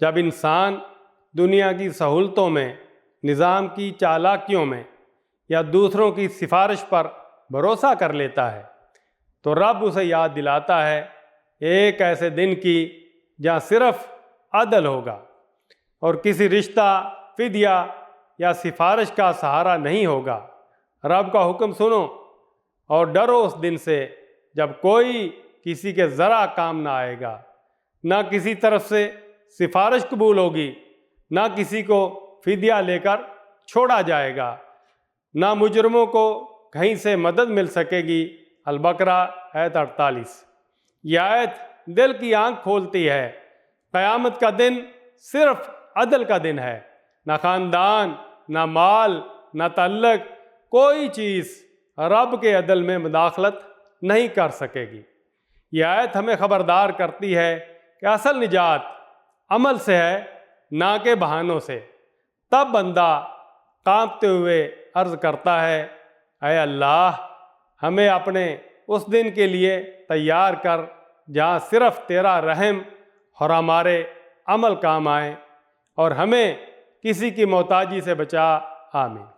جب انسان دنیا کی سہولتوں میں، نظام کی چالاکیوں میں یا دوسروں کی سفارش پر بھروسہ کر لیتا ہے تو رب اسے یاد دلاتا ہے ایک ایسے دن کی جہاں صرف عدل ہوگا اور کسی رشتہ، فدیہ یا سفارش کا سہارا نہیں ہوگا۔ رب کا حکم سنو اور ڈرو اس دن سے جب کوئی کسی کے ذرا کام نہ آئے گا، نہ کسی طرف سے سفارش قبول ہوگی، نہ کسی کو فدیہ لے کر چھوڑا جائے گا، نہ مجرموں کو کہیں سے مدد مل سکے گی۔ البقرہ آیت 48۔ یہ آیت دل کی آنکھ کھولتی ہے۔ قیامت کا دن صرف عدل کا دن ہے۔ نہ خاندان، نہ مال، نہ تعلق، کوئی چیز رب کے عدل میں مداخلت نہیں کر سکے گی۔ یہ آیت ہمیں خبردار کرتی ہے کہ اصل نجات عمل سے ہے، نہ کہ بہانوں سے۔ تب بندہ کانپتے ہوئے عرض کرتا ہے، اے اللہ، ہمیں اپنے اس دن کے لیے تیار کر جہاں صرف تیرا رحم اور ہمارے عمل کام آئیں، اور ہمیں کسی کی محتاجی سے بچا۔ آمین۔